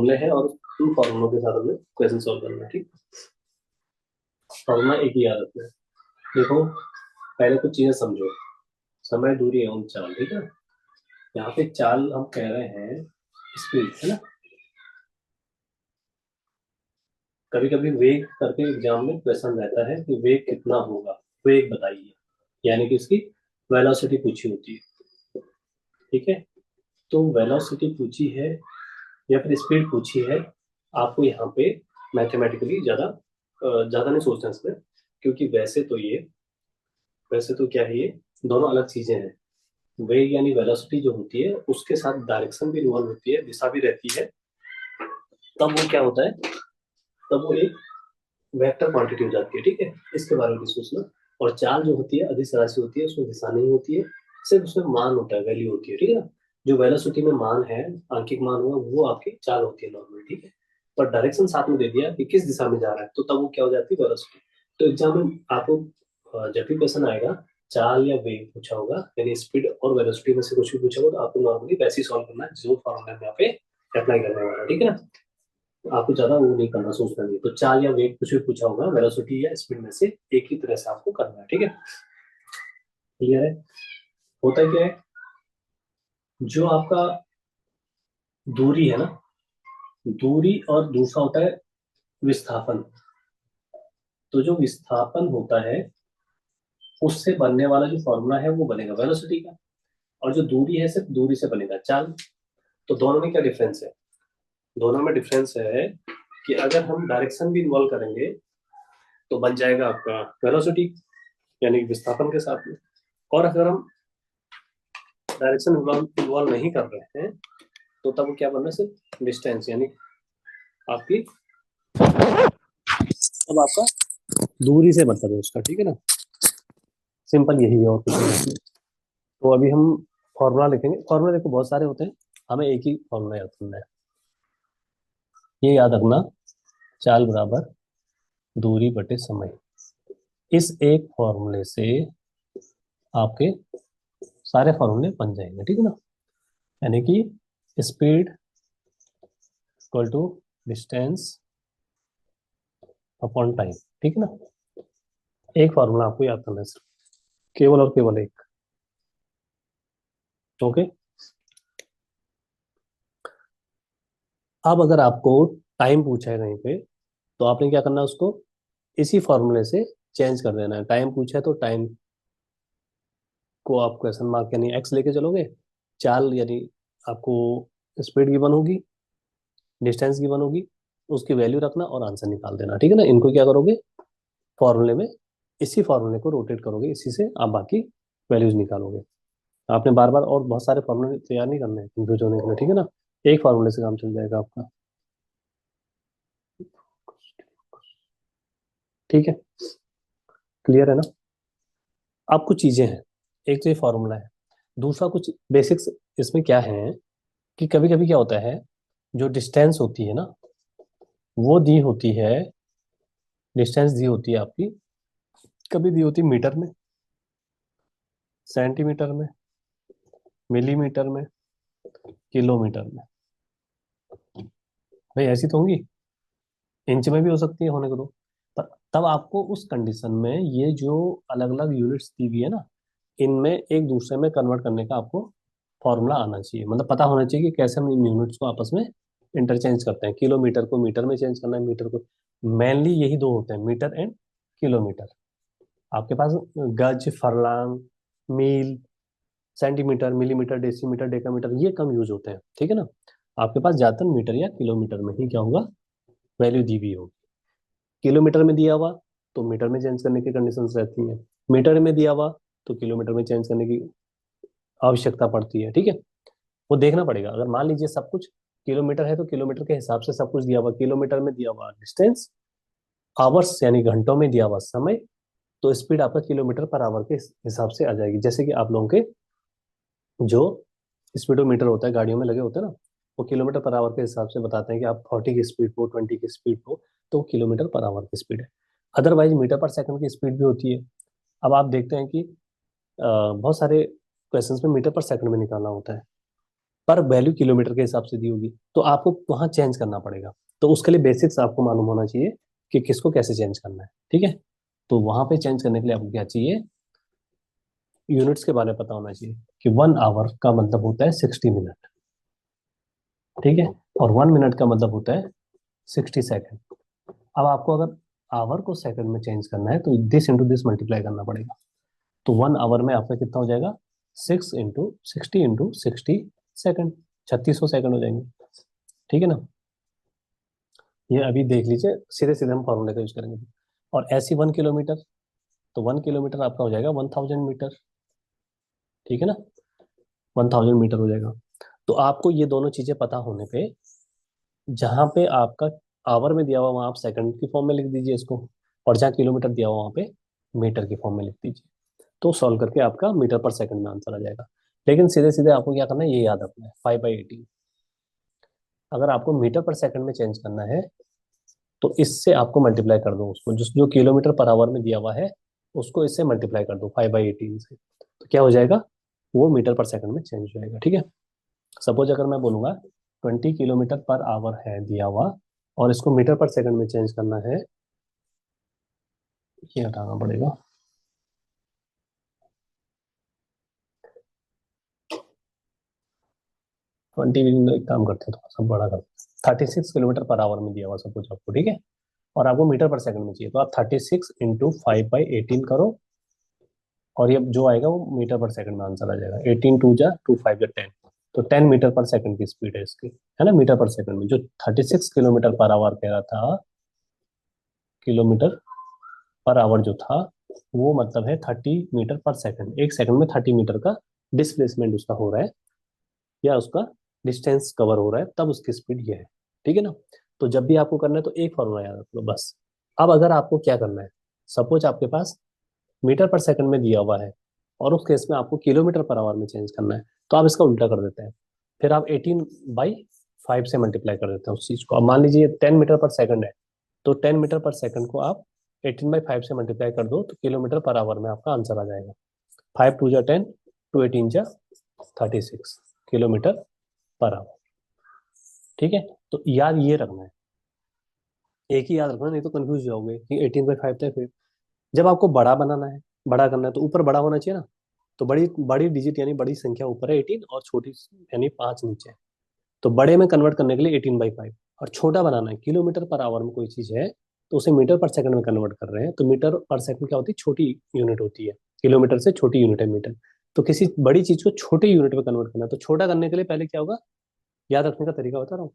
फॉर्मूले हैं और उन फॉर्मूलों के साथ हमें क्वेश्चन सॉल्व करना है। ठीक, फॉर्मूला एक ही याद रखना है। देखो, पहले कुछ चीजें समझो। समय, दूरी एवं चाल। ठीक है, यहाँ पे चाल हम कह रहे हैं स्पीड, है ना। कभी कभी वेग करके एग्जाम में क्वेश्चन रहता है कि वेग कितना होगा, वेग बताइए, यानी कि इसकी वेलोसिटी पूछी होती है। ठीक है, तो वेलोसिटी पूछी है या फिर स्पीड पूछी है, आपको यहाँ पे मैथमेटिकली ज्यादा नहीं सोचना इसमें, क्योंकि वैसे तो क्या है, ये दोनों अलग चीजें हैं। वेग यानी वेलोसिटी जो होती है उसके साथ डायरेक्शन भी इन्वॉल्व होती है, दिशा भी रहती है। तब वो क्या होता है, तब वो एक वेक्टर क्वांटिटी हो जाती है। ठीक है, इसके बारे में भी सोचना। और चाल जो होती है अदिश राशि होती है, उसमें दिशा नहीं होती है, सिर्फ उसमें मान होता है, वैल्यू होती है। ठीक है ना, जो वेलोसिटी में मान है, आंकिक मान हुआ, वो आपकी चाल होती है नॉर्मल। ठीक है, पर डायरेक्शन साथ में दे दिया कि किस दिशा में जा रहा है, तो तब वो क्या हो जाती है, वेलोसिटी। तो एग्जाम में आपको जब भी क्वेश्चन आएगा, चाल या वेग पूछा होगा, यानी स्पीड और वेलोसिटी में से कुछ भी पूछा होगा, तो आपको नॉर्मली वैसे ही सॉल्व करना है जो फॉर्मूला में यहाँ पे अप्लाई करने वाला है। ठीक है ना, आपको ज्यादा वो नहीं करना, सोचना नहीं। तो चाल या वेग कुछ भी पूछा होगा, वेलोसिटी या स्पीड में से एक ही तरह से आपको करना है। ठीक है, क्लियर है। होता क्या है, जो आपका दूरी है ना, दूरी और दूसरा होता है विस्थापन। तो जो विस्थापन होता है उससे बनने वाला जो फॉर्मूला है वो बनेगा वेलोसिटी का, और जो दूरी है सिर्फ दूरी से बनेगा चाल। तो दोनों में क्या डिफरेंस है, दोनों में डिफरेंस है कि अगर हम डायरेक्शन भी इन्वॉल्व करेंगे तो बन जाएगा आपका वेलोसिटी, यानी विस्थापन के साथ में। और अगर हम डायरेक्शन इन्वॉल्व नहीं कर रहे हैं तो तब क्या बनना है, सिर्फ डिस्टेंस, यानी आपकी, अब आपका दूरी से मतलब है उसका। ठीक है ना, सिंपल यही है और कुछ नहीं। तो अभी हम फॉर्मूला लिखेंगे। फॉर्मूला देखो बहुत सारे होते हैं, हमें एक ही फॉर्मूला याद करना है। ये याद रखना, चाल बराबर दूरी बटे समय। इस एक फॉर्मूले से आपके सारे फॉर्मूले बन जाएंगे। ठीक है ना, यानी कि speed equal to distance upon time. ठीक है ना, एक फॉर्मूला आपको याद करना है सिर्फ, केवल और केवल एक। ओके, अब अगर आपको टाइम पूछा है कहीं पे, तो आपने क्या करना है, उसको इसी फॉर्मूले से चेंज कर देना है। टाइम पूछा है तो टाइम को आप क्वेश्चन मार्क यानी एक्स लेके चलोगे, चाल यानी आपको स्पीड गिवन होगी, डिस्टेंस गिवन होगी, उसकी वैल्यू रखना और आंसर निकाल देना। ठीक है ना, इनको क्या करोगे, फॉर्मूले में इसी फॉर्मूले को रोटेट करोगे, इसी से आप बाकी वैल्यूज निकालोगे। आपने बार बार और बहुत सारे फॉर्मूले तैयार नहीं करने हैं कंफ्यूज होने के लिए। ठीक है ना, एक फॉर्मूले से काम चल जाएगा आपका। ठीक है, क्लियर है ना। अब कुछ चीजें हैं, एक तो ये फॉर्मूला है, दूसरा कुछ बेसिक्स इसमें क्या है कि कभी कभी क्या होता है, जो डिस्टेंस होती है ना, वो दी होती है, डिस्टेंस दी होती है आपकी, कभी दी होती है मीटर में, सेंटीमीटर में, मिलीमीटर में, किलोमीटर में। भाई ऐसी तो होंगी, इंच में भी हो सकती है, होने को तो। पर तब आपको उस कंडीशन में ये जो अलग अलग यूनिट्स दी हुई है ना, इनमें एक दूसरे में कन्वर्ट करने का आपको फॉर्मूला आना चाहिए, मतलब पता होना चाहिए कि कैसे हम इन यूनिट्स को आपस में इंटरचेंज करते हैं। किलोमीटर को मीटर में चेंज करना है, मीटर को, मेनली यही दो होते हैं, मीटर एंड किलोमीटर। आपके पास गज, फरलांग, मील, सेंटीमीटर, मिलीमीटर, डेसीमीटर, डेकामीटर ये कम यूज होते हैं। ठीक है ना, आपके पास ज्यादातर मीटर या किलोमीटर में ही क्या होगा, वैल्यू दी हुई होगी। किलोमीटर में दिया हुआ तो मीटर में चेंज करने की कंडीशंस रहती हैं, मीटर में दिया हुआ तो किलोमीटर में चेंज करने की आवश्यकता पड़ती है। ठीक है, वो देखना पड़ेगा। अगर मान लीजिए सब कुछ किलोमीटर है तो किलोमीटर के हिसाब से सब कुछ दिया हुआ, किलोमीटर में दिया हुआ डिस्टेंस, आवर्स यानी घंटों में दिया हुआ समय, तो स्पीड आपका किलोमीटर पर आवर के हिसाब से आ जाएगी। जैसे कि आप लोगों के जो स्पीडोमीटर होता है गाड़ियों में लगे होते हैं ना, वो किलोमीटर पर आवर के हिसाब से बताते हैं कि आप 40 की स्पीड по, 20 की स्पीड по, तो किलोमीटर पर आवर की स्पीड है। अदरवाइज मीटर पर सेकंड की स्पीड भी होती है। अब आप देखते हैं कि बहुत सारे क्वेश्चंस में मीटर पर सेकंड में निकालना होता है, पर वैल्यू किलोमीटर के हिसाब से दी होगी, तो आपको वहां चेंज करना पड़ेगा। तो उसके लिए बेसिक्स आपको मालूम होना चाहिए कि किसको कैसे चेंज करना है, ठीक है। तो वहां पे चेंज करने के लिए आपको क्या चाहिए, यूनिट्स के बारे में पता होना चाहिए कि 1 आवर का मतलब होता है 60 मिनट, ठीक है। और 1 मिनट का मतलब होता है 60 सेकेंड। अब आपको अगर आवर को सेकंड में चेंज करना है तो दिस इंटू दिस मल्टीप्लाई करना पड़ेगा। तो 1 आवर में आपका कितना हो जाएगा, 6 इंटू 60 इंटू 60 सेकेंड, 3600 सेकंड हो जाएंगे, ठीक है ना। ये अभी देख लीजिए, सीधे सीधे हम फॉर्मूले का यूज करेंगे। और ऐसी 1 किलोमीटर, तो 1 किलोमीटर आपका हो जाएगा 1000 मीटर, ठीक है ना, 1000 मीटर हो जाएगा। तो आपको ये दोनों चीजें पता होने पे, जहां पे आपका आवर में दिया हुआ वहां आप सेकंड की फॉर्म में लिख दीजिए इसको, और जहाँ किलोमीटर दिया हुआ वहां पे मीटर की फॉर्म में लिख दीजिए। तो सॉल्व करके आपका मीटर पर सेकंड में आंसर आ जाएगा। लेकिन सीधे सीधे आपको क्या करना है, ये याद रखना है 5/18। अगर आपको मीटर पर सेकंड में चेंज करना है तो इससे आपको मल्टीप्लाई कर दो उसको, जो जो किलोमीटर पर आवर में दिया हुआ है उसको इससे मल्टीप्लाई कर दो 5/18 से, तो क्या हो जाएगा, वो मीटर पर सेकंड में चेंज हो जाएगा, ठीक है। सपोज अगर मैं बोलूंगा 20 किलोमीटर पर आवर है दिया हुआ, और इसको मीटर पर सेकंड में चेंज करना है, ये हटाना पड़ेगा, 20, एक काम करते हैं थोड़ा सा बड़ा करते हैं, 36 किलोमीटर पर आवर में दिया हुआ सपोज आपको, ठीक है। और आपको मीटर पर सेकंड में चाहिए, तो आप 36 इंटू 5/18 करो, और ये जो आएगा वो मीटर पर सेकंड में आंसर आ जाएगा। 18 2 जा 2 5 जा 10, तो 10 मीटर पर सेकंड की स्पीड है इसकी, है ना, मीटर पर सेकंड में। जो 36 किलोमीटर पर आवर कह रहा था, किलोमीटर पर आवर जो था, वो मतलब है 30 मीटर पर सेकंड, एक सेकंड में 30 मीटर का डिस्प्लेसमेंट उसका हो रहा है, या उसका डिस्टेंस कवर हो रहा है, तब उसकी स्पीड ये है, ठीक है ना। तो जब भी आपको करना है तो एक फॉर्मूला याद रख लो बस। अब अगर आपको क्या करना है, सपोज आपके पास मीटर पर सेकंड में दिया हुआ है, और उस केस में आपको किलोमीटर पर आवर में चेंज करना है, तो आप इसका उल्टा कर देते हैं। फिर आप 18/5 से मल्टीप्लाई कर देते हैं उस चीज को। अब मान लीजिए 10 मीटर पर सेकंड है, तो 10 मीटर पर सेकंड को आप 18/5 से मल्टीप्लाई कर दो, तो किलोमीटर पर आवर में आपका आंसर आ जाएगा। 5 2 जा 10, 2 18 जा 36 किलोमीटर पर आवर, ठीक है। तो याद ये रखना है, एक ही याद रखना, नहीं तो कंफ्यूज जाओगे कि 18/5 था फिर। जब आपको बड़ा बनाना है, बड़ा करना है, तो ऊपर बड़ा होना चाहिए ना, तो बड़ी बड़ी डिजिट यानी बड़ी संख्या ऊपर है 18, और छोटी यानी 5 नीचे है। तो बड़े में कन्वर्ट करने के लिए 18/5, और छोटा बनाना है, किलोमीटर पर आवर में कोई चीज है तो उसे मीटर पर सेकंड में कन्वर्ट कर रहे हैं, तो मीटर पर सेकंड क्या होती है, छोटी यूनिट होती है, किलोमीटर से छोटी यूनिट है मीटर। तो किसी बड़ी चीज को छोटे यूनिट में कन्वर्ट करना है, तो छोटा करने के लिए पहले क्या होगा, याद रखने का तरीका बता रहा हूँ।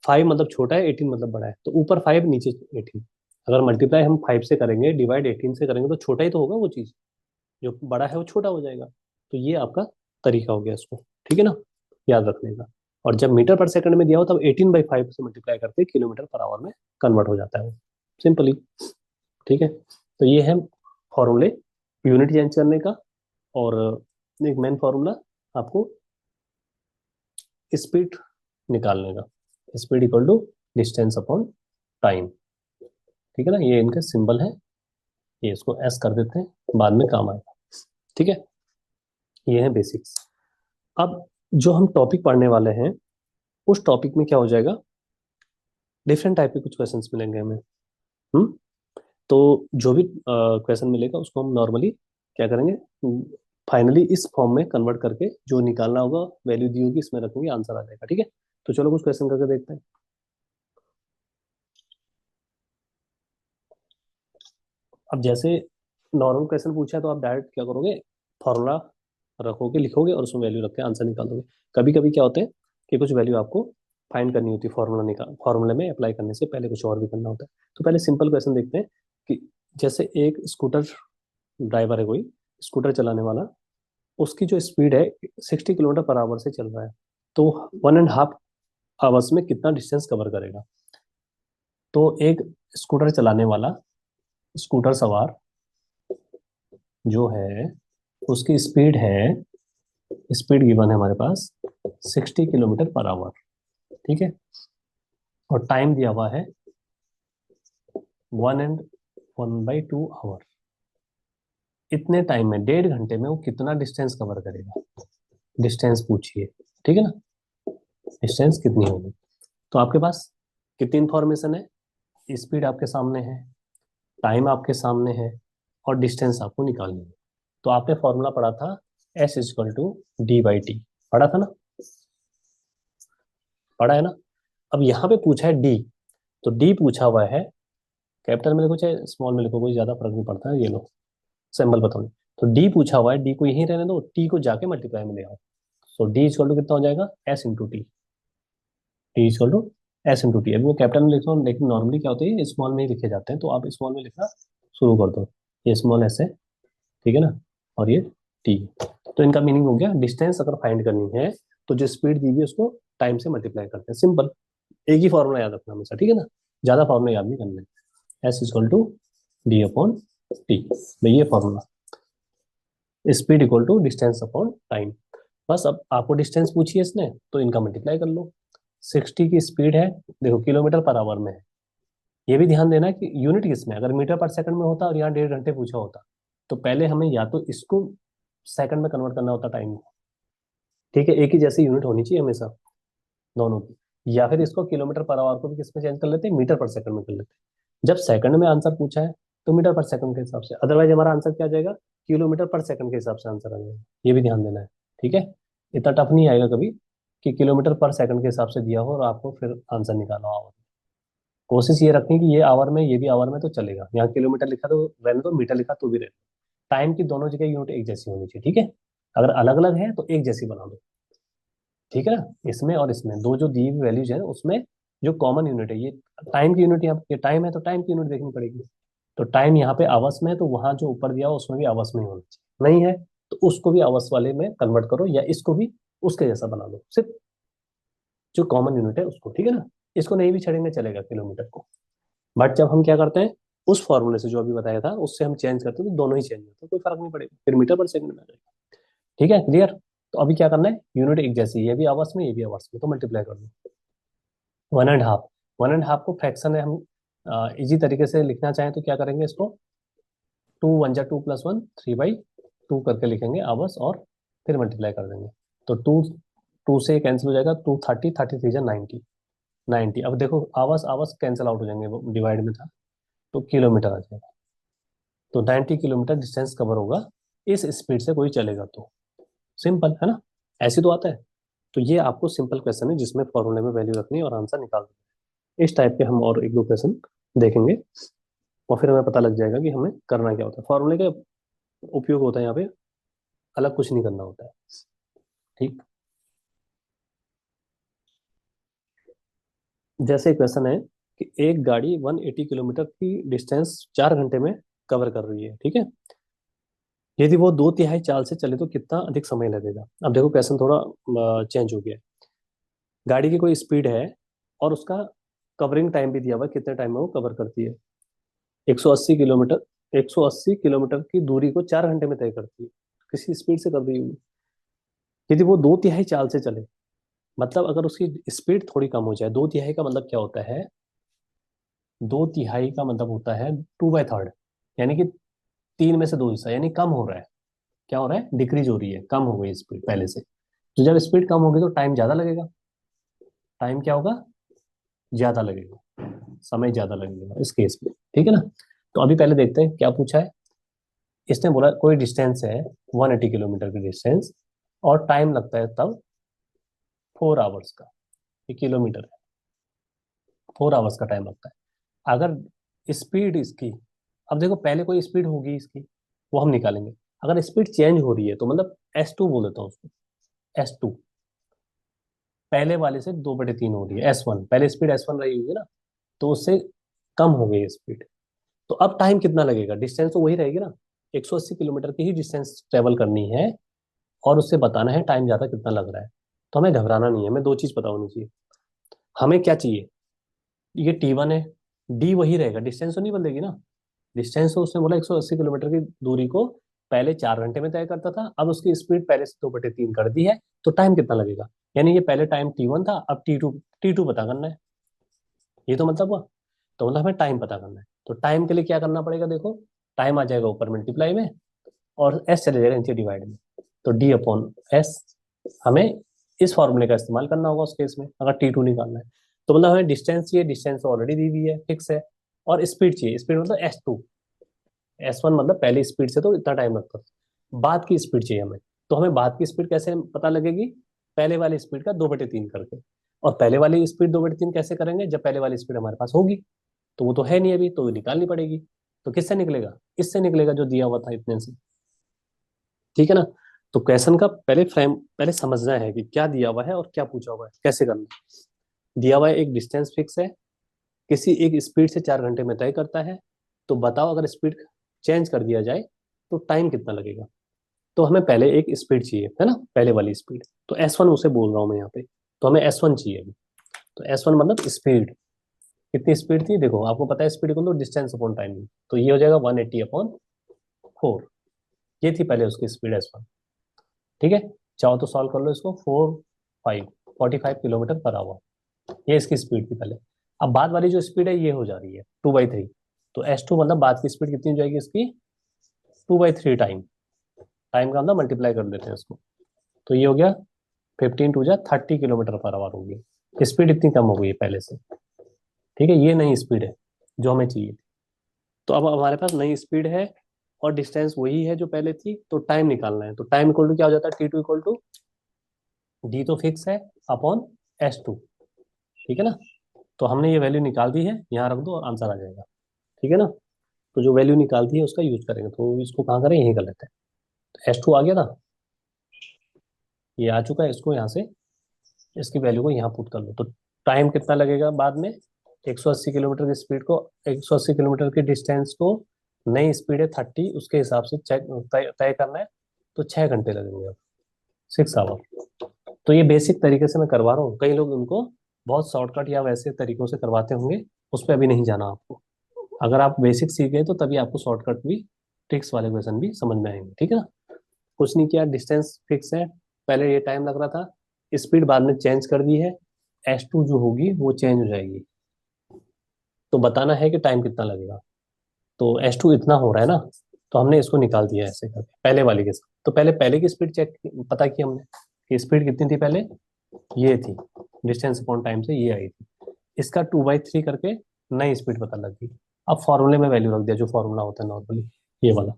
5 मतलब छोटा है, 18 मतलब बड़ा है, तो ऊपर 5 नीचे 18। अगर मल्टीप्लाई हम 5 से करेंगे, डिवाइड 18 से करेंगे, तो छोटा ही तो होगा वो चीज, जो बड़ा है वो छोटा हो जाएगा। तो ये आपका तरीका हो गया इसको, ठीक है ना, याद रखने का। और जब मीटर पर सेकंड में दिया हो तब 18/5 से मल्टीप्लाई करके किलोमीटर पर आवर में कन्वर्ट हो जाता है वो, सिंपली, ठीक है। तो ये है फॉर्मूले यूनिट चेंज करने का। और एक मेन फॉर्मूला आपको स्पीड निकालने का, speed equal to distance upon time, ठीक है ना। ये इनका सिंबल है, ये इसको एस कर देते हैं, बाद में काम आएगा, ठीक है। ये है बेसिक्स। अब जो हम टॉपिक पढ़ने वाले हैं, उस टॉपिक में क्या हो जाएगा, डिफरेंट टाइप के कुछ क्वेश्चंस मिलेंगे हमें। हम्म तो जो भी क्वेश्चन मिलेगा उसको हम नॉर्मली क्या करेंगे, फाइनली इस फॉर्म में कन्वर्ट करके जो निकालना होगा, वैल्यू दी होगी इसमें रखेंगे, आंसर आ जाएगा, ठीक है। तो चलो कुछ क्वेश्चन करके देखते हैं। अब जैसे नॉर्मल क्वेश्चन पूछा है तो आप डायरेक्ट क्या करोगे, फॉर्मूला रखोगे, लिखोगे, और उसमें वैल्यू रख के आंसर निकाल दोगे। कभी कभी क्या होता है कि कुछ वैल्यू आपको फाइंड करनी होती है, फॉर्मूला निकाल, फॉर्मूले में अप्लाई करने से पहले कुछ और भी करना होता है। तो पहले सिंपल क्वेश्चन देखते हैं कि जैसे एक स्कूटर ड्राइवर है, कोई स्कूटर चलाने वाला, उसकी जो स्पीड है 60 किलोमीटर पर आवर से चल रहा है, तो 1.5 आवर्स में कितना डिस्टेंस कवर करेगा। तो एक स्कूटर चलाने वाला स्कूटर सवार जो है, उसकी स्पीड है, स्पीड गिवन है हमारे पास 60 किलोमीटर पर आवर, ठीक है। और टाइम दिया हुआ है 1 and 1/2 आवर। इतने टाइम में, 1.5 घंटे में वो कितना डिस्टेंस कवर करेगा, डिस्टेंस पूछिए, ठीक है ना। डिस्टेंस कितनी होगी। तो आपके पास कितनी इंफॉर्मेशन है, स्पीड आपके सामने है, टाइम आपके सामने है, और डिस्टेंस आपको निकालनी है। तो आपने फॉर्मूला पढ़ा था S equal to D by T, पढ़ा था ना, पढ़ा है ना। अब यहाँ पे पूछा है डी, तो डी पूछा हुआ है, कैपिटल में लिखो चाहे स्मॉल में लिखो, कोई ज्यादा फर्क नहीं पड़ता है, ये लो सिंबल बताओ। तो डी पूछा हुआ है, डी को यहीं रहने दो, टी को जाके मल्टीप्लाई में ले आओ। सो डी इक्वल टू कितना हो जाएगा, S into T, T equal to S into T. अभी मैं कैपिटल में लिख रहा हूँ, लेकिन नॉर्मली क्या होता है स्मॉल में ही लिखे जाते हैं, तो आप स्मॉल में लिखना शुरू कर दो। ये स्मॉल एस है, ठीक है ना, और ये टी। तो इनका मीनिंग हो गया, डिस्टेंस अगर फाइंड करनी है तो जो स्पीड दी हुई है उसको टाइम से मल्टीप्लाई करते हैं, सिंपल। एक ही फॉर्मूला याद रखना हमेशा, ठीक है ना, ज्यादा फॉर्मूला याद नहीं करना है। S equal to D upon T, भाई ये formula, speed equal to distance upon time. बस अब आपको डिस्टेंस पूछी है इसने, तो इनका मल्टीप्लाई कर लो। 60 की स्पीड है, देखो किलोमीटर पर आवर में है। ये भी ध्यान देना कि यूनिट किसमें, अगर मीटर पर सेकंड में होता और यहाँ 1.5 घंटे पूछा होता, तो पहले हमें या तो इसको सेकंड में कन्वर्ट करना होता टाइम को, ठीक है, एक ही जैसी यूनिट होनी चाहिए हमेशा दोनों की, या फिर इसको किलोमीटर पर आवर को भी किसमें चेंज कर लेते हैं, मीटर पर सेकंड में कर लेते हैं। जब सेकंड में आंसर पूछा है तो मीटर पर सेकंड के हिसाब से, अदरवाइज हमारा आंसर क्या आ जाएगा, किलोमीटर पर सेकंड के हिसाब से आंसर आ जाएगा। ये भी ध्यान देना है, ठीक है। इतना टफ नहीं आएगा कभी कि किलोमीटर पर सेकंड के हिसाब से दिया हो और आपको फिर आंसर निकालना हो। कोशिश ये रखनी कि ये आवर में, ये भी आवर में तो चलेगा, यहाँ किलोमीटर लिखा तो रहने दो, मीटर लिखा तो भी रहने दो। टाइम की दोनों जगह यूनिट एक जैसी होनी चाहिए, ठीक है। अगर अलग अलग है तो एक जैसी बना दो, ठीक है ना। इसमें और इसमें दो जो दी हुई वैल्यूज है उसमें जो कॉमन यूनिट है, ये टाइम की यूनिट, यहाँ ये टाइम है तो टाइम की यूनिट देखनी पड़ेगी। तो टाइम यहाँ पे आवर्स में है, तो वहां जो ऊपर दिया हो उसमें भी आवर्स में ही होना चाहिए, नहीं है तो उसको भी आवर्स वाले में कन्वर्ट करो, या इसको भी उसके जैसा बना दो, सिर्फ जो कॉमन यूनिट है उसको, ठीक है ना। इसको नहीं भी छेड़ेंगे चलेगा किलोमीटर को। बट जब हम क्या करते हैं, उस फॉर्मूले से जो अभी बताया था उससे हम चेंज करते हैं, तो दोनों ही चेंज होते हैं, कोई फर्क नहीं पड़ेगा, फिर मीटर पर सेकंड में आ जाएगा। ठीक है, क्लियर। तो अभी क्या करना है, यूनिट एक जैसी, ये भी आवर्स में ये भी आवर्स में, तो मल्टीप्लाई कर दो। 1.5, 1.5 को फ्रैक्शन है, हम इजी तरीके से लिखना चाहें तो क्या करेंगे, इसको 2 1 जा 2 + 1 3/2 करके लिखेंगे आवर्स, और फिर मल्टीप्लाई कर देंगे। तो टू टू से कैंसिल हो जाएगा, 2 30, 30 3 जा 90, 90। अब देखो आवर्स आवर्स कैंसिल आउट हो जाएंगे, वो डिवाइड में था, तो किलोमीटर आ जाएगा। तो 90 किलोमीटर डिस्टेंस कवर होगा इस स्पीड से कोई चलेगा तो, सिंपल है ना, ऐसे तो आता है। तो ये आपको सिंपल क्वेश्चन है जिसमें फॉर्मूले में वैल्यू रखनी है और आंसर निकाल, इस टाइप के हम और एक दो क्वेश्चन देखेंगे, और फिर हमें पता लग जाएगा कि हमें करना क्या होता है। फॉर्मूले का उपयोग होता है यहाँ पे, अलग कुछ नहीं करना होता है, ठीक। जैसे क्वेश्चन है कि एक गाड़ी 180 किलोमीटर की डिस्टेंस 4 घंटे में कवर कर रही है, ठीक है। यदि वो 2/3 चाल से चले तो कितना अधिक समय लगेगा। अब देखो क्वेश्चन थोड़ा चेंज हो गया है। गाड़ी की कोई स्पीड है और उसका कवरिंग टाइम भी दिया हुआ है, कितने टाइम में वो कवर करती है। 180 किलोमीटर, 180 किलोमीटर की दूरी को 4 घंटे में तय करती है, किसी स्पीड से कर रही होगी। यदि वो 2/3 चाल से चले, मतलब अगर उसकी स्पीड थोड़ी कम हो जाए, 2/3 का मतलब क्या होता है, 2/3 का मतलब होता है 2/3, यानी कि 3 में से 2 हिस्सा, यानी कम हो रहा है। क्या हो रहा है, डिक्रीज हो रही है, कम हो गई स्पीड पहले से। तो जब स्पीड कम होगी तो टाइम ज्यादा लगेगा, टाइम क्या होगा, ज्यादा लगेगा, समय ज्यादा लगेगा इस केस में, ठीक है ना। तो अभी पहले देखते हैं क्या पूछा है। इसने बोला कोई डिस्टेंस है 180 किलोमीटर की डिस्टेंस, और टाइम लगता है तब 4 आवर्स का, ये किलोमीटर है, 4 आवर्स का टाइम लगता है। अगर स्पीड इसकी, अब देखो पहले कोई स्पीड होगी इसकी, वो हम निकालेंगे। अगर स्पीड चेंज हो रही है तो मतलब S2 बोल देता हूँ उसको, S2, पहले वाले से 2/3 हो रही है, S1, पहले स्पीड S1 रही होगी ना, तो उससे कम हो गई स्पीड। तो अब टाइम कितना लगेगा, डिस्टेंस तो वही रहेगी ना, 180 किलोमीटर की ही डिस्टेंस ट्रेवल करनी है, और उससे बताना है टाइम ज्यादा कितना लग रहा है। तो हमें घबराना नहीं है, हमें दो चीज पता होनी चाहिए। हमें क्या चाहिए, ये T1 है, डी वही रहेगा, डिस्टेंस तो नहीं बदलेगी ना। डिस्टेंस तो उसने बोला 180 किलोमीटर की दूरी को पहले 4 घंटे में तय करता था, अब उसकी स्पीड पहले से 2/3 कर दी है, तो टाइम कितना लगेगा। यानी ये पहले टाइम T1 था, अब T2 पता करना है, ये तो मतलब हुआ। तो मतलब हमें टाइम पता करना है, तो टाइम के लिए क्या करना पड़ेगा, देखो टाइम आ जाएगा ऊपर मल्टीप्लाई में, और एस चले जाएगा नीचे डिवाइड में, तो D अपॉन एस हमें इस फॉर्मूले का इस्तेमाल करना होगा उस केस में, अगर T2 निकालना है। तो मतलब हमें डिस्टेंस चाहिए, डिस्टेंस ऑलरेडी दी हुई है, फिक्स है। और स्पीड चाहिए, स्पीड मतलब S2, S1 मतलब पहली स्पीड से तो इतना टाइम लगता है, बाद की स्पीड चाहिए हमें। तो हमें बाद की स्पीड कैसे पता लगेगी? पहले वाली स्पीड का 2/3 करके। और पहले वाली स्पीड 2/3 कैसे करेंगे? जब पहले वाली स्पीड हमारे पास होगी। तो वो तो है नहीं अभी, तो निकालनी पड़ेगी। तो किससे निकलेगा? इससे निकलेगा जो दिया हुआ था इतने से। ठीक है ना? तो क्वेश्चन का पहले समझना है कि क्या दिया हुआ है और क्या पूछा हुआ है, कैसे करना है। दिया हुआ है एक डिस्टेंस फिक्स है, किसी एक स्पीड से 4 घंटे में तय करता है। तो बताओ अगर स्पीड चेंज कर दिया जाए तो टाइम कितना लगेगा? तो हमें पहले एक स्पीड चाहिए, है ना, पहले वाली स्पीड। तो S1 उसे बोल रहा हूँ मैं यहाँ पे। तो हमें S1 चाहिए अभी। तो S1 मतलब स्पीड। कितनी स्पीड थी? देखो आपको पता है स्पीड को तो डिस्टेंस अपॉन टाइम। तो ये हो जाएगा 180/4। ये थी पहले उसकी स्पीड S1। ठीक है, चाहो तो सॉल्व कर लो इसको। 45 किलोमीटर पर आवर, ये इसकी स्पीड थी पहले। अब बाद वाली जो स्पीड है ये हो जा रही है 2/3। तो S2 मतलब बाद की स्पीड कितनी हो जाएगी इसकी? 2/3 टाइम। टाइम का मतलब मल्टीप्लाई कर देते हैं इसको। तो ये हो गया 15×2 = 30 किलोमीटर पर आवर होगी। स्पीड इतनी कम हो गई है पहले से। ठीक है, ये नई स्पीड है जो हमें चाहिए थी। तो अब हमारे पास नई स्पीड है और डिस्टेंस वही है जो पहले थी। तो टाइम निकालना है। तो टाइम इक्वल टू क्या हो जाता है? T2 इक्वल टू डी तो फिक्स है अपॉन S2। ठीक है ना? तो हमने ये वैल्यू निकाल दी है, यहाँ रख दो और आंसर आ जाएगा। ठीक है ना? तो जो वैल्यू निकाल दी है उसका यूज करेंगे। तो इसको कहाँ करें? यही कर लेते हैं। तो S2 आ गया था, ये आ चुका है। इसको यहाँ से, इसकी वैल्यू को यहाँ पुट कर लो। तो टाइम कितना लगेगा बाद में? 180 किलोमीटर की स्पीड को, 180 किलोमीटर की डिस्टेंस को, नई स्पीड है 30, उसके हिसाब से चेक तय तय करना है। तो 6 घंटे लगेंगे अब, 6 आवर। तो ये बेसिक तरीके से मैं करवा रहा हूँ। कई लोग उनको बहुत शॉर्टकट या वैसे तरीकों से करवाते होंगे, उस पर अभी नहीं जाना आपको। अगर आप बेसिक सीख गए तो तभी आपको शॉर्टकट भी, ट्रिक्स वाले क्वेश्चन भी समझ में आएंगे। ठीक है ना? कुछ नहीं किया, डिस्टेंस फिक्स है, पहले ये टाइम लग रहा था, स्पीड बाद में चेंज कर दी है, S2 जो होगी वो चेंज हो जाएगी। तो बताना है कि टाइम कितना लगेगा। तो S2 इतना हो रहा है ना, तो हमने इसको निकाल दिया ऐसे करके पहले वाले के साथ। तो पहले पहले की स्पीड चेक पता की हमने कि स्पीड कितनी थी पहले, ये थी, डिस्टेंस अपॉन टाइम से ये आई थी। इसका 2/3 करके नई स्पीड पता लग गई। अब फॉर्मूले में वैल्यू रख दिया, जो फॉर्मूला होता है नॉर्मली, ये वाला।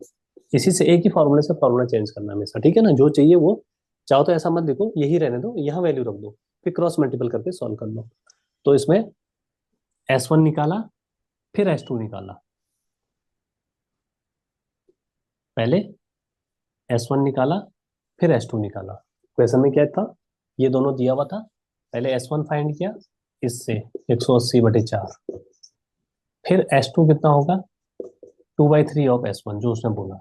इसी से एक ही फॉर्मूले से फॉर्मूला चेंज करना है हमेशा। ठीक है ना? जो चाहिए वो, चाहो तो ऐसा मत देखो, यही रहने दो, यहाँ वैल्यू रख दो, फिर क्रॉस मल्टीपल करके सॉल्व कर लो। तो इसमें S1 निकाला, फिर S2 निकाला। पहले S1 निकाला, फिर S2 निकाला। क्वेश्चन में क्या था? ये दोनों दिया हुआ था, पहले S1 फाइंड किया इससे, 180/4। फिर S2 कितना होगा? 2/3 ऑफ S1 जो उसने बोला।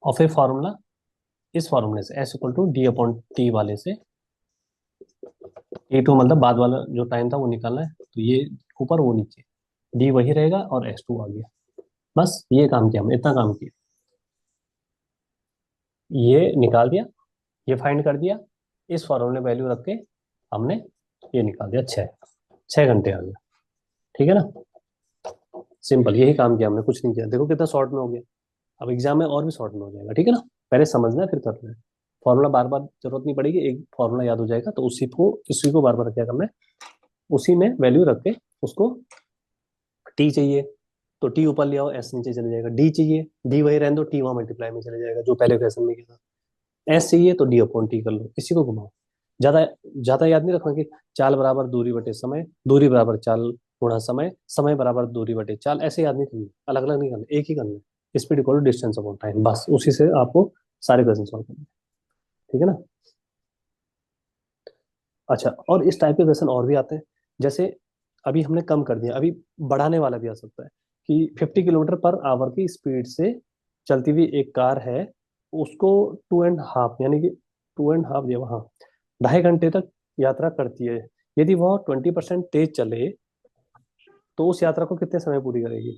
और फिर फॉर्मूला, इस फॉर्मूले से S = D/T वाले से, T2 मतलब बाद वाला जो टाइम था वो निकालना है। तो ये ऊपर वो नीचे, D वही रहेगा और S2 आ गया। बस ये काम किया हमने, इतना काम किया। ये निकाल दिया, ये फाइंड कर दिया, इस फॉर्मूले में वैल्यू रख के हमने ये निकाल दिया। 6 6 घंटे आ गया। ठीक है ना? सिंपल, यही काम किया हमने, कुछ नहीं किया। देखो कितना शॉर्ट में हो गया। अब एग्जाम में और भी शॉर्ट में हो जाएगा। ठीक है ना? पहले समझना है फिर करना है। फॉर्मूला बार बार जरूरत नहीं पड़ेगी, एक फॉर्मूला याद हो जाएगा। तो उसी को बार बार क्या करना है, उसी में वैल्यू रख के उसको, टी चाहिए तो टी ऊपर ले आओ, एस नीचे चले जाएगा। डी चाहिए, डी वही रहने दो, टी वहां मल्टीप्लाई में चले जाएगा जो पहले क्वेश्चन में किया था। एस चाहिए तो डी अपॉन टी कर लो, इसी को घुमाओ। ज्यादा ज्यादा याद नहीं रखना कि चाल बराबर दूरी बटे समय, दूरी बराबर चाल गुणा समय, समय बराबर दूरी बटे चाल, ऐसे याद नहीं करना, अलग अलग नहीं करना, एक ही करना है। Speed equal to distance upon time, बस उसी से आपको सारे क्वेश्चन सॉल्व करने हैं। ठीक है ना? अच्छा, और इस टाइप के क्वेश्चन और भी आते हैं। जैसे अभी हमने कम कर दिया, अभी बढ़ाने वाला भी आ सकता है कि 50 किलोमीटर पर आवर की स्पीड से चलती हुई एक कार है, उसको 2.5 यानी कि 2.5 दिया, हाँ, 2.5 घंटे तक यात्रा करती है। यदि वह 20% तेज चले तो उस यात्रा को कितने समय पूरी करेगी?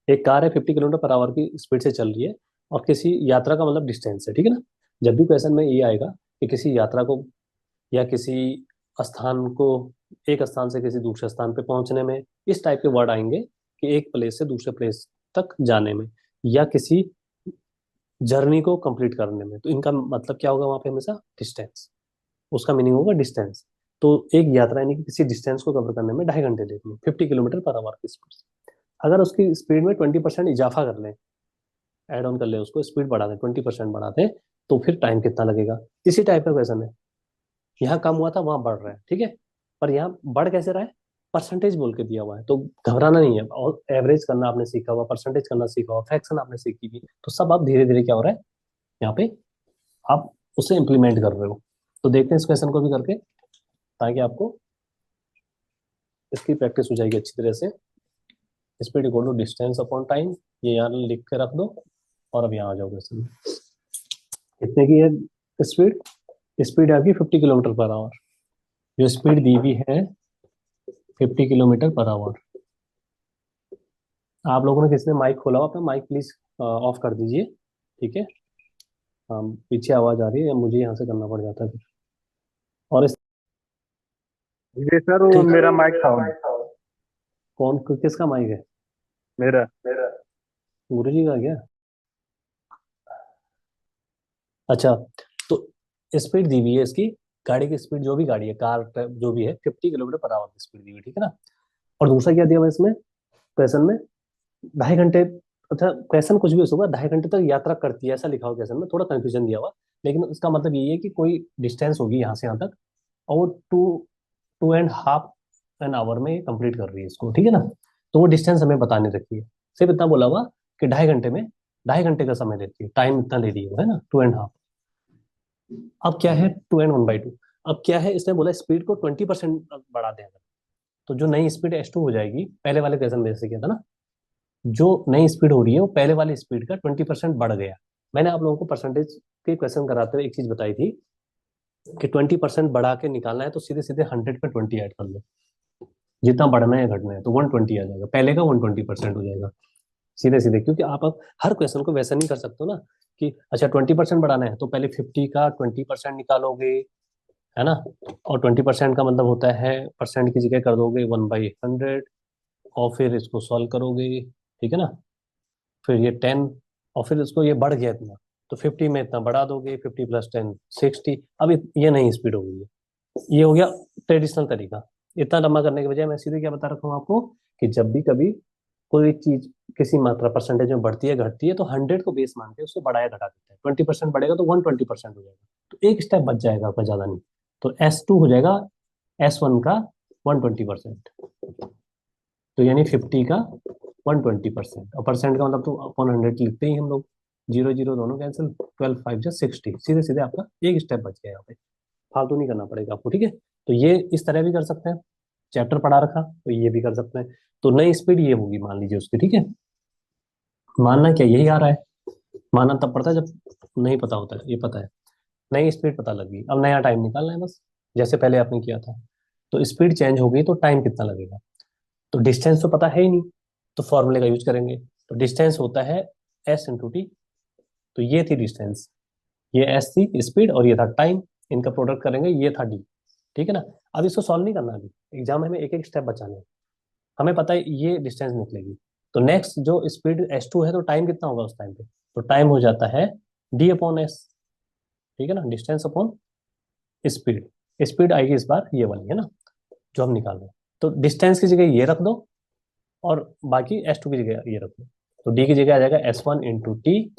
एक कार है, 50 किलोमीटर पर आवर की स्पीड से चल रही है, और किसी यात्रा का मतलब डिस्टेंस है। ठीक है ना? जब भी क्वेश्चन में ये आएगा कि किसी यात्रा को या किसी स्थान को, एक स्थान से किसी दूसरे स्थान पे पहुंचने में, इस टाइप के वर्ड आएंगे कि एक प्लेस से दूसरे प्लेस तक जाने में, या किसी जर्नी को कंप्लीट करने में। तो इनका मतलब क्या होगा वहां पे हमेशा? डिस्टेंस। उसका मीनिंग होगा डिस्टेंस। तो एक यात्रा यानी कि किसी डिस्टेंस को कवर करने में 2.5 घंटे लेती है 50 किलोमीटर पर आवर की स्पीड से। अगर उसकी स्पीड में 20% इजाफा कर लें, एड ऑन कर ले, उसको स्पीड बढ़ा दें, 20% बढ़ा दें, तो फिर टाइम कितना लगेगा? इसी टाइप का क्वेश्चन है। यहाँ कम हुआ था, वहां बढ़ रहा है, ठीक है। पर यहाँ बढ़ कैसे रहा है? परसेंटेज बोल के दिया हुआ है, तो घबराना नहीं है। और एवरेज करना आपने सीखा हुआ, परसेंटेज करना सीखा हुआ, फ्रैक्शन आपने सीखी हुई, तो सब आप धीरे धीरे क्या हो रहा है यहाँ पे, आप उसे इम्प्लीमेंट कर रहे हो। तो देखते हैं इस क्वेश्चन को भी करके, ताकि आपको इसकी प्रैक्टिस हो जाएगी अच्छी तरह से। Speed equal to distance upon time, ये यहाँ लिख के रख दो। और अब यहाँ आ जाओ क्वेश्चन में। कितने की है स्पीड? स्पीड है आपकी 50 किलोमीटर पर आवर। जो स्पीड दी हुई है 50 किलोमीटर पर आवर। आप लोगों ने किसने माइक खोला हुआ? अपना माइक प्लीज ऑफ कर दीजिए, ठीक है। हाँ, पीछे आवाज आ रही है, मुझे यहाँ से करना पड़ जाता है फिर। और इस, जी सर, वो ठीक। मेरा माइक था on। कौन किसका माइक है? मेरा। गुरु जी का क्या? अच्छा। तो स्पीड दी हुई है इसकी, गाड़ी की स्पीड, जो भी गाड़ी है, कार जो भी है, 50 किलोमीटर पर आवर की स्पीड दी हुई है, ठीक है ना। और दूसरा क्या दिया हुआ है इसमें क्वेश्चन में? 2.5 घंटे। अच्छा, क्वेश्चन कुछ भी हो सकता है, 2.5 घंटे तक यात्रा करती है, ऐसा लिखा हुआ क्वेश्चन में, थोड़ा कंफ्यूजन दिया हुआ। लेकिन इसका मतलब यही है कि कोई डिस्टेंस होगी यहाँ से यहाँ तक, और वो 2.5 एन आवर में कंप्लीट कर रही है इसको, ठीक है ना। तो वो डिस्टेंस हमें बताने रखी है। सिर्फ इतना बोला हुआ कि 2.5 घंटे में, 2.5 घंटे का समय लेती है, टाइम इतना ले रही है वो, है ना, 2.5। अब क्या है 2 n1/2? अब क्या है, इसने बोला स्पीड को 20% बढ़ा दें अगर, तो जो नई स्पीड S2 हो जाएगी, पहले वाले क्वेश्चन में जैसे किया था ना, जो नई स्पीड हो रही है वो पहले वाली स्पीड का 20% बढ़ गया। मैंने आप लोगों को परसेंटेज के क्वेश्चन कराते हुए एक चीज बताई थी कि 20% बढ़ा के निकालना है, तो सीधे सीधे 100 पे 20 ऐड कर लो। जितना बढ़ना है घटना है तो 120 आ जाएगा, पहले का 120% हो जाएगा सीधे सीधे। क्योंकि आप अब हर क्वेश्चन को वैसा नहीं कर सकते हो ना, कि अच्छा 20% बढ़ाना है तो पहले 50 का 20% निकालोगे, है ना। और 20% का मतलब होता है परसेंट की जगह कर दोगे 1/100, और फिर इसको सॉल्व करोगे, ठीक है ना। फिर ये 10, और फिर इसको ये बढ़ गया इतना, तो 50 में इतना बढ़ा दोगे, 50 + 10 60। अब ये नहीं स्पीड हो गई है, ये हो गया ट्रेडिशनल तरीका। इतना लंबा करने के बजाय मैं सीधे क्या बता रखा हूँ आपको, कि जब भी कभी कोई चीज किसी मात्रा परसेंटेज में बढ़ती है घटती है, तो 100 को बेस मान के उससे बढ़ाया घटा देते हैं। 20% बढ़ेगा तो 120% हो जाएगा, तो एक स्टेप बच जाएगा आपका, ज्यादा नहीं। तो S2 हो जाएगा S1 का 120%। तो यानी 50 का 120%, और परसेंट का मतलब तो अपॉन 100 लिखते ही हम लोग। जीरो जीरो दोनों कैंसिल, 12×5 = 60, सीधे सीधे आपका एक स्टेप बच गया यहाँ पे। फालतू नहीं करना पड़ेगा आपको, ठीक है। तो ये इस तरह भी कर सकते हैं, चैप्टर पढ़ा रखा तो ये भी कर सकते हैं। तो नई स्पीड ये होगी मान लीजिए उसकी, ठीक है। मानना क्या यही आ रहा है? मानना तब पड़ता है जब नहीं पता होता है, ये पता है। नई स्पीड पता लगी, अब नया टाइम निकालना है बस, जैसे पहले आपने किया था। तो स्पीड चेंज हो गई तो टाइम कितना लगेगा? तो डिस्टेंस तो पता है ही नहीं, तो फॉर्मूले का यूज करेंगे। तो डिस्टेंस होता है S × T। तो ये थी डिस्टेंस, ये S थी स्पीड, और ये था टाइम। इनका प्रोडक्ट करेंगे, ये था D, ठीक है ना। अब इसको सॉल्व नहीं करना, अभी एग्जाम में हमें एक एक स्टेप बचाने हैं। हमें पता है ये डिस्टेंस निकलेगी। तो नेक्स्ट जो स्पीड S2 है, तो टाइम कितना होगा उस टाइम पे? तो टाइम हो जाता है D/S, ठीक है ना, डिस्टेंस अपॉन स्पीड। स्पीड आएगी इस बार ये वाली, है ना, जो हम निकाल रहे हैं। तो डिस्टेंस की जगह ये रख दो, और बाकी S2 की जगह ये रख दो। तो D की जगह आ जाएगा S1 × T।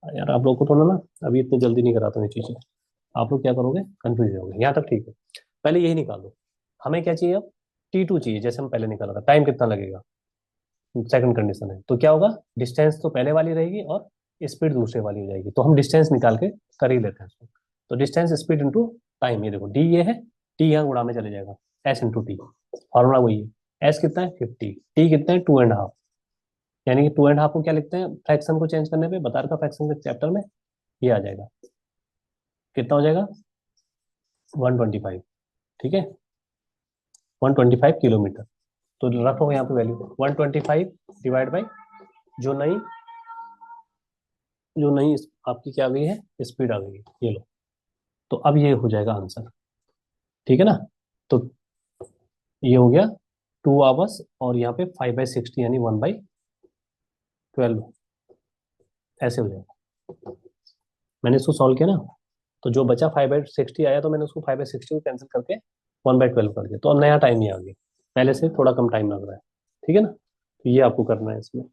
यार आप लोग को थोड़ा ना अभी इतनी जल्दी नहीं कराता हूँ ये चीजें, आप लोग क्या करोगे, कंफ्यूज होगे, यहाँ तक ठीक है। पहले यही निकालो। हमें क्या चाहिए अब? T2 चाहिए, जैसे हम पहले निकाला था, टाइम कितना लगेगा, सेकंड कंडीशन है। तो क्या होगा, डिस्टेंस तो पहले वाली रहेगी और स्पीड दूसरे वाली हो जाएगी, तो हम डिस्टेंस निकाल के कर ही लेते हैं इसको। तो डिस्टेंस स्पीड इंटू टाइम, ये देखो डी ये है, टी यहाँ गुणा में चले जाएगा, S × T। फॉर्मूला वही है, S कितना है 50, T कितना है 2.5। यानी कि 2.5 को क्या लिखते हैं फ्रैक्शन को चेंज करने पे, बता रखा फ्रैक्शन के चैप्टर में, ये आ जाएगा, कितना हो जाएगा 125, ठीक है, 125 किलोमीटर। तो रखो यहाँ पे वैल्यू 125 डिवाइड बाई जो नई जो नई आपकी क्या आ गई है, स्पीड आ गई है, ये लो। तो अब ये हो जाएगा आंसर, ठीक है ना। तो ये हो गया 2 आवर्स, और यहाँ पे 5/60 यानी 1/12, ऐसे हो जाएगा। मैंने इसको सॉल्व किया ना, तो जो बचा 5/60 आया, तो मैंने उसको 5/60 को कैंसिल करके 1/12 कर दिया, तो अब नया टाइम ही आ गया, पहले से थोड़ा कम टाइम लग रहा है। ठीक है ना, तो ये आपको करना है इसमें।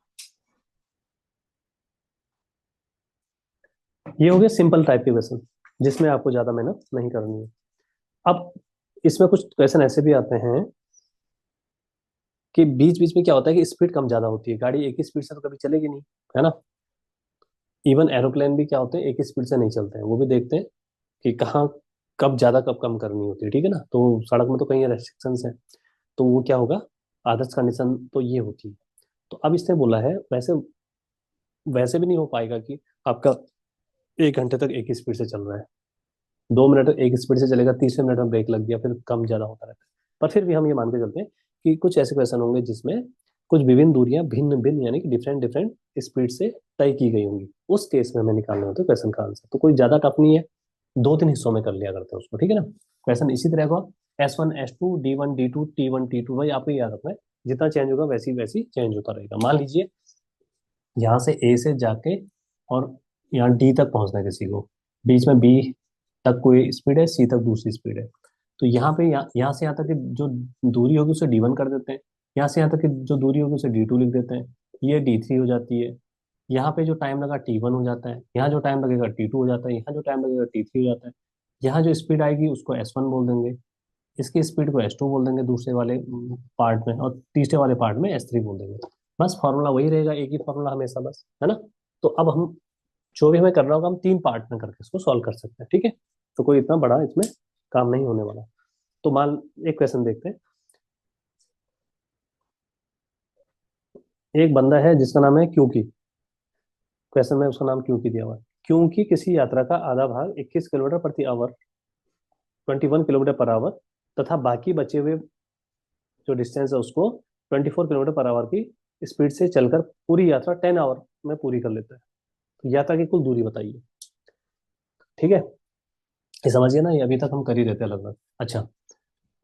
ये हो गया सिंपल टाइप के क्वेश्चन, जिसमें आपको ज्यादा मेहनत नहीं करनी है। अब इसमें कुछ क्वेश्चन ऐसे भी आते हैं कि बीच बीच में क्या होता है कि स्पीड कम ज्यादा होती है, गाड़ी एक ही स्पीड से तो कभी चलेगी नहीं, है ना। इवन एरोप्लेन भी क्या होते हैं, एक ही स्पीड से नहीं चलते हैं, वो भी देखते हैं कि कहाँ कब ज्यादा कब कम करनी होती है। ठीक है ना, तो सड़क में तो कहीं रेस्ट्रिक्शंस है, तो वो क्या होगा, आदर्श कंडीशन तो ये होती है। तो अब इसने बोला है, वैसे वैसे भी नहीं हो पाएगा कि आपका 1 घंटे तक एक ही स्पीड से चल रहा है, 2 मिनट एक स्पीड से चलेगा, तीसरे मिनट में ब्रेक लग गया, फिर कम ज्यादा होता रहता है। पर फिर भी हम ये मान के चलते हैं कि कुछ ऐसे क्वेश्चन होंगे जिसमें कुछ विभिन्न दूरियां भिन्न भिन्न यानी कि डिफरेंट डिफरेंट स्पीड से तय की गई होंगी, उस केस में हमें निकालने होते हैं क्वेश्चन का आंसर। तो कोई ज्यादा टफ नहीं है, 2-3 हिस्सों में कर लिया करते हैं उसको। ठीक है ना, क्वेश्चन इसी तरह का, S1 S2 D1 D2 T1 T2, भाई आपको याद रखना है, जितना चेंज होगा वैसी वैसी चेंज होता रहेगा। मान लीजिए यहाँ से ए से जाके और यहाँ डी तक पहुंचना है किसी को, बीच में बी तक कोई स्पीड है, सी तक दूसरी स्पीड है, तो यहाँ पे यहाँ से यहाँ तक की जो दूरी होगी उसे D1 कर देते हैं, यहाँ से यहाँ तक की जो दूरी होगी उसे D2 लिख देते हैं, ये D3 हो जाती है। यहाँ पे जो टाइम लगा T1 हो जाता है, यहाँ जो टाइम लगेगा T2 हो जाता है, यहाँ जो टाइम लगेगा T3 हो जाता है। यहाँ जो स्पीड आएगी उसको S1 बोल देंगे, इसकी स्पीड को S2 बोल देंगे दूसरे वाले पार्ट में, और तीसरे वाले पार्ट में S3 बोल देंगे। बस फॉर्मूला वही रहेगा, एक ही फॉर्मूला हमेशा, बस, है ना। तो अब हम जो भी हमें करना होगा, हम 3 पार्ट में करके इसको सॉल्व कर सकते हैं। ठीक है, तो कोई इतना बड़ा इसमें काम नहीं होने वाला। तो मान एक क्वेश्चन देखते हैं। एक बंदा है जिसका नाम है क्यूकी, क्वेश्चन में उसका नाम क्यूकी दिया हुआ है। क्योंकि किसी यात्रा का आधा भाग 21 किलोमीटर प्रति आवर, 21 किलोमीटर पर आवर, तथा बाकी बचे हुए जो डिस्टेंस है उसको 24 किलोमीटर पर आवर की स्पीड से चलकर पूरी यात्रा 10 आवर में पूरी कर लेता है, तो यात्रा की कुल दूरी बताइए। ठीक है, ये समझिए ना, ये अभी तक हम कर ही रहते हैं लगभग। अच्छा,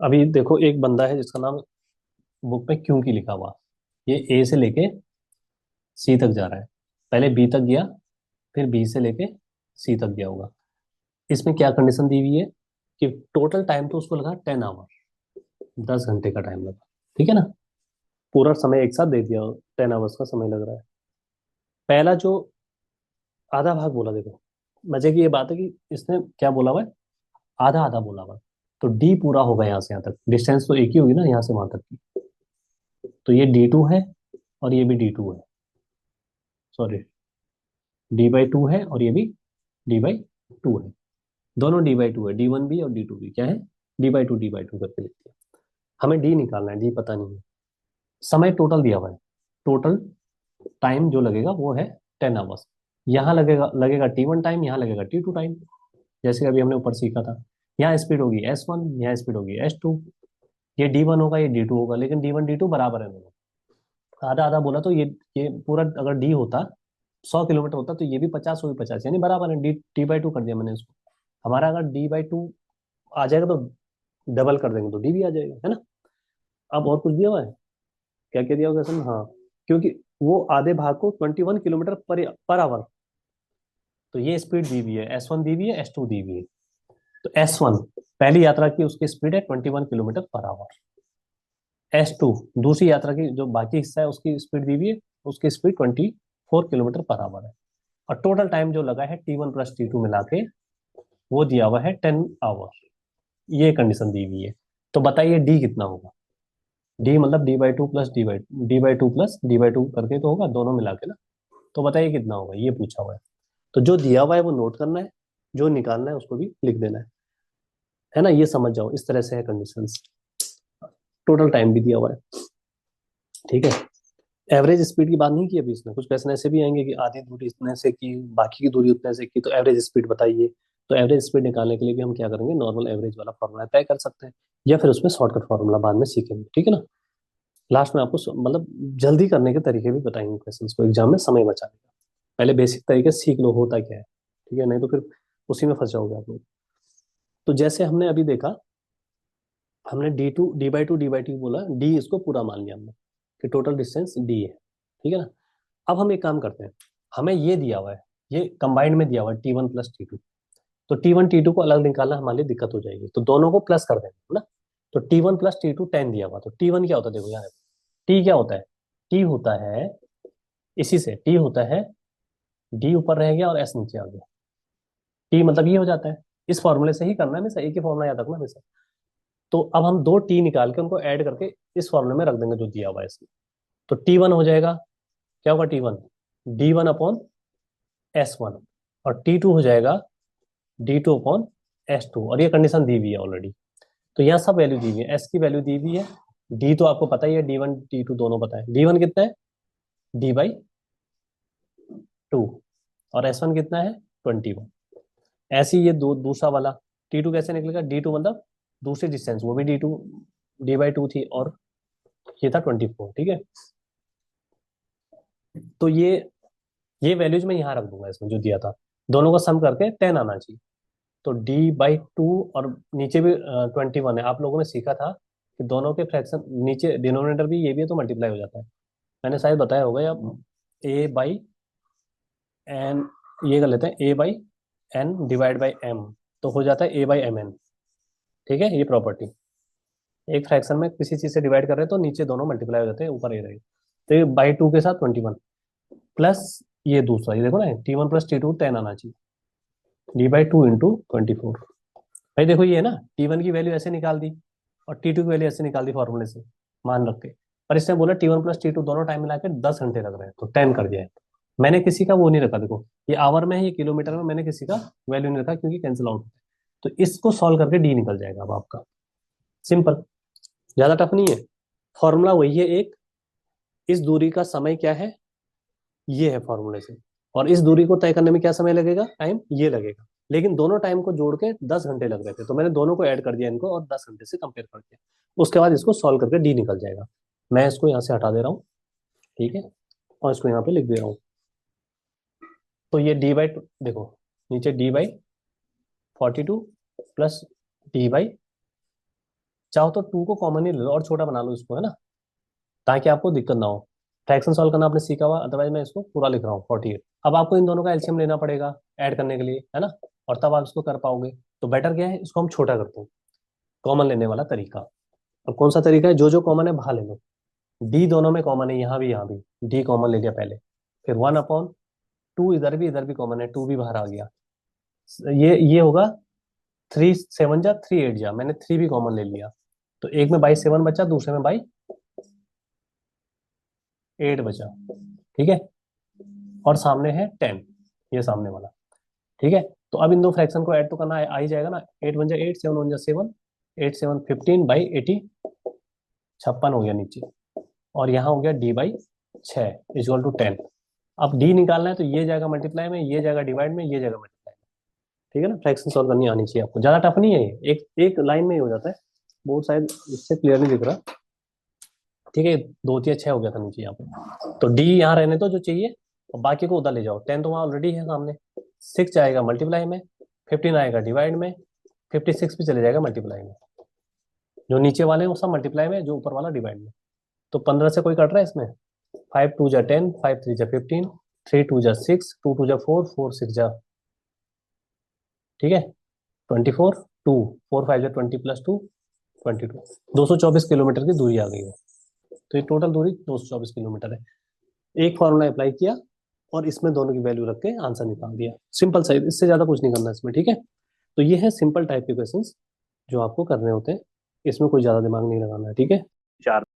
अभी देखो एक बंदा है जिसका नाम बुक में क्यों की लिखा हुआ, ये ए से लेके सी तक जा रहा है, पहले बी तक गया, फिर बी से लेके सी तक गया होगा। इसमें क्या कंडीशन दी हुई है कि टोटल टाइम तो उसको लगा 10 आवर, 10 घंटे का टाइम लगा। ठीक है ना, पूरा समय एक साथ दे दिया, 10 आवर्स का समय लग रहा है। पहला जो आधा भाग बोला, देखो मजे की ये बात है कि इसने क्या बोला हुआ है, आधा आधा बोला हुआ है। तो डी पूरा होगा यहाँ से यहाँ तक, डिस्टेंस तो एक ही होगी ना यहाँ से वहां तक की, तो ये D2 है और ये भी D2 है, सॉरी D/2 है, और ये भी D/2 है, दोनों D/2 है, D1 भी और D2 भी क्या है, D/2 करके लिखते हैं। हमें डी निकालना है, डी पता नहीं है। समय टोटल दिया हुआ है, टोटल टाइम जो लगेगा वो है 10 आवर्स। यहाँ लगेगा लगेगा T1 टाइम, यहाँ लगेगा T2 टाइम, जैसे अभी हमने ऊपर सीखा था। यहाँ स्पीड होगी S1, यहाँ स्पीड होगी S2, ये D1 होगा, ये D2 होगा, लेकिन D1 D2 बराबर है दोनों, आधा आधा बोला तो ये पूरा अगर डी होता 100 किलोमीटर होता, तो ये भी 50, वो भी 50, यानी बराबर है, डी/2 कर दिया मैंने इसको। हमारा अगर D/2 आ जाएगा तो डबल कर देंगे तो डी भी आ जाएगा, है ना। अब और कुछ दिया हुआ है, क्या क्या दिया होगा इसमें, हाँ, क्योंकि वो आधे भाग को 21 किलोमीटर पर आवर, तो ये स्पीड दी हुई है, S1 दी हुई है, S2 दी हुई है। तो S1 पहली यात्रा की उसकी स्पीड है 21 किलोमीटर पर आवर, S2 दूसरी यात्रा की जो बाकी हिस्सा है उसकी स्पीड दी हुई है, उसकी स्पीड 24 किलोमीटर पर आवर है। और टोटल टाइम जो लगा है T1 + T2 मिला के, वो दिया हुआ है 10 आवर, ये कंडीशन दी हुई है। तो बताइए डी कितना होगा, डी मतलब डी बाई टू करके तो होगा दोनों मिला के ना, तो बताइए कितना होगा, ये पूछा हुआ है। तो जो दिया हुआ है वो नोट करना है, जो निकालना है उसको भी लिख देना है ना, ये समझ जाओ, इस तरह से है कंडीशंस। टोटल टाइम भी दिया हुआ है। ठीक है, एवरेज स्पीड की बात नहीं की अभी इसने, कुछ क्वेश्चन ऐसे भी आएंगे कि आधी दूरी इतने से की, बाकी की दूरी उतने से की, तो एवरेज स्पीड बताइए। तो एवरेज स्पीड निकालने के लिए भी हम क्या करेंगे, नॉर्मल एवरेज वाला फॉर्मूला तय कर सकते हैं, या फिर उसमें शॉर्टकट फॉर्मूला बाद में सीखेंगे। ठीक है ना, लास्ट में आपको मतलब जल्दी करने के तरीके भी बताएंगे क्वेश्चंस को एग्जाम में समय बचाने का। पहले बेसिक तरीके सीख लो होता क्या है, ठीक है, नहीं तो फिर उसी में फंस जाओगे आप लोग। तो जैसे हमने अभी देखा, हमने डी बाई टू बोला, डी इसको पूरा मान लिया हमने कि टोटल डिस्टेंस डी है। ठीक है ना, अब हम एक काम करते हैं, हमें ये दिया हुआ है, ये कंबाइंड में दिया हुआ है T1 प्लस T2। तो T1 T2 को अलग निकालना हमारे लिए दिक्कत हो जाएगी, तो दोनों को प्लस कर देंगे है ना। तो T1 प्लस T2 10 दिया हुआ, तो T1 क्या होता है, देखो यहाँ T क्या होता है, T होता है, इसी से T होता है, D ऊपर रह गया और S नीचे आ गया। T मतलब ये हो जाता है, इस फॉर्मूले से ही करना है हमेशा, एक ही फॉर्मूला याद रखना हमेशा। तो अब हम दो T निकाल के उनको ऐड करके इस फॉर्मूले में रख देंगे जो दिया हुआ है इसमें। तो T1 हो जाएगा, क्या होगा T1, D1 अपॉन S1, और T2 हो जाएगा D2 अपॉन S2, और ये कंडीशन दी हुई है ऑलरेडी। तो यहाँ सब वैल्यू दी हुई है, S की वैल्यू दी हुई है, D तो आपको पता ही है, D1 D2 दोनों पता है। D1 कितना है, D/2, और S1 कितना है, 21। ऐसे ही ये दूसरा वाला T2 कैसे निकलेगा, D2 मतलब दूसरी डिस्टेंस, वो भी D2 D/2 थी, और ये था 24, ठीक है। तो ये वैल्यूज मैं यहाँ रख दूंगा इसमें जो दिया था, दोनों का सम करके 10 आना चाहिए। तो D/2, और नीचे भी 21 है। आप लोगों ने सीखा था कि दोनों के फ्रैक्शन नीचे डिनोमिनेटर भी ये भी है तो मल्टीप्लाई हो जाता है, मैंने शायद बताया होगा। या A/n, ये कर लेते हैं A/n डिवाइड बाई m, तो हो जाता है A/mn, ठीक है। ये प्रॉपर्टी, एक फ्रैक्शन में किसी चीज से डिवाइड कर रहे हैं तो नीचे दोनों मल्टीप्लाई हो जाते हैं, ऊपर ये रहेगा। तो ये बाई 2 के साथ 21 प्लस ये दूसरा, ये देखो ना, T1 प्लस T2 10 आना चाहिए, D/2 इंटू 24। भाई देखो ये है ना, T1 की वैल्यू ऐसे निकाल दी और T2 की वैल्यू ऐसे निकाल दी फॉर्मूले से मान रख के, पर इसने बोला T1 प्लस T2 दोनों टाइम मिला के 10 घंटे लग रहे हैं, तो 10 कर दिया है। मैंने किसी का वो नहीं रखा, देखो ये आवर में है, ये किलोमीटर में, मैंने किसी का वैल्यू नहीं रखा क्योंकि कैंसिल आउट होता है। तो इसको सॉल्व करके डी निकल जाएगा अब आपका, सिंपल, ज्यादा टफ नहीं है। फॉर्मूला वही है एक, इस दूरी का समय क्या है, ये है फॉर्मूले से, और इस दूरी को तय करने में क्या समय लगेगा, टाइम ये लगेगा। लेकिन दोनों टाइम को जोड़ के 10 घंटे लग रहे थे, तो मैंने दोनों को ऐड कर दिया इनको, और 10 घंटे से कंपेयर कर दिया। उसके बाद इसको सॉल्व करके डी निकल जाएगा। मैं इसको यहाँ से हटा दे रहा हूँ, ठीक है, और इसको यहाँ पे लिख दे रहा हूँ। तो ये D/, देखो नीचे D/42 प्लस D/, चाहो तो 2 को कॉमन ही ले लो और छोटा बना लो इसको, है ना, ताकि आपको दिक्कत ना हो। फ्रैक्शन सॉल्व करना आपने सीखा हुआ, अदरवाइज मैं इसको पूरा लिख रहा हूँ 48। अब आपको इन दोनों का एलसीएम लेना पड़ेगा ऐड करने के लिए, है ना, और तब आप इसको कर पाओगे। तो बेटर क्या है, इसको हम छोटा करते हैं, कॉमन लेने वाला तरीका। और कौन सा तरीका है, जो जो कॉमन है बाहर ले लो। डी दोनों में कॉमन है, यहाँ भी यहाँ भी, डी कॉमन ले लिया पहले, फिर 1/2, इधर भी कॉमन है, 2 भी बाहर आ गया। ये होगा 3 7 जा 3 8 जा, मैंने 3 भी कॉमन ले लिया, तो एक में बाई 7 बचा, दूसरे में बाई 8 बचा, ठीक है, और सामने है 10, ये सामने वाला, ठीक है। तो अब इन दो फ्रैक्शन को ऐड तो करना आ ही जाएगा ना, 8 1 जा 8, 7 1 जा 7, 8 7 15 बाई 80, 56 हो गया नीचे, और यहाँ हो गया D/6 इक्वल टू 10। अब डी निकालना है तो ये जाएगा मल्टीप्लाई में, ये जाएगा डिवाइड में, ये जाएगा मल्टीप्लाई में, ठीक है ना। फ्रैक्शन सॉल्व करनी आनी चाहिए आपको, ज्यादा टफ नहीं है ये, एक एक लाइन में ही हो जाता है। बोर्ड शायद इससे क्लियर नहीं दिख रहा, ठीक है, 2 3 6 हो गया था नीचे यहाँ पे। तो डी यहाँ रहने तो जो चाहिए, और बाकी को उधर ले जाओ, 10 तो वहाँ ऑलरेडी है सामने, 6 जाएगा मल्टीप्लाई में, 15 आएगा डिवाइड में, 56 भी चले जाएगा मल्टीप्लाई में। जो नीचे वाले हैं वो सब मल्टीप्लाई में, जो ऊपर वाला डिवाइड में। तो 15 से कोई कट रहा है इसमें, 5 2 जा 10, 5 3 जा 15, 3 2 जा 6, 2 2 जा 4, 4 6 जा, ठीक है, 24, 2 4 5 जा 20 प्लस 2 22, 224 किलोमीटर की दूरी आ गई है। तो ये टोटल दूरी 224 किलोमीटर है। एक फॉर्मूला अप्लाई किया और इसमें दोनों की वैल्यू रख के आंसर निकाल दिया, सिंपल सा, इससे ज्यादा कुछ नहीं करना इसमें, ठीक है। तो ये है सिंपल टाइप के क्वेश्चंस जो आपको करने होते हैं, इसमें कोई ज्यादा दिमाग नहीं लगाना है, ठीक है।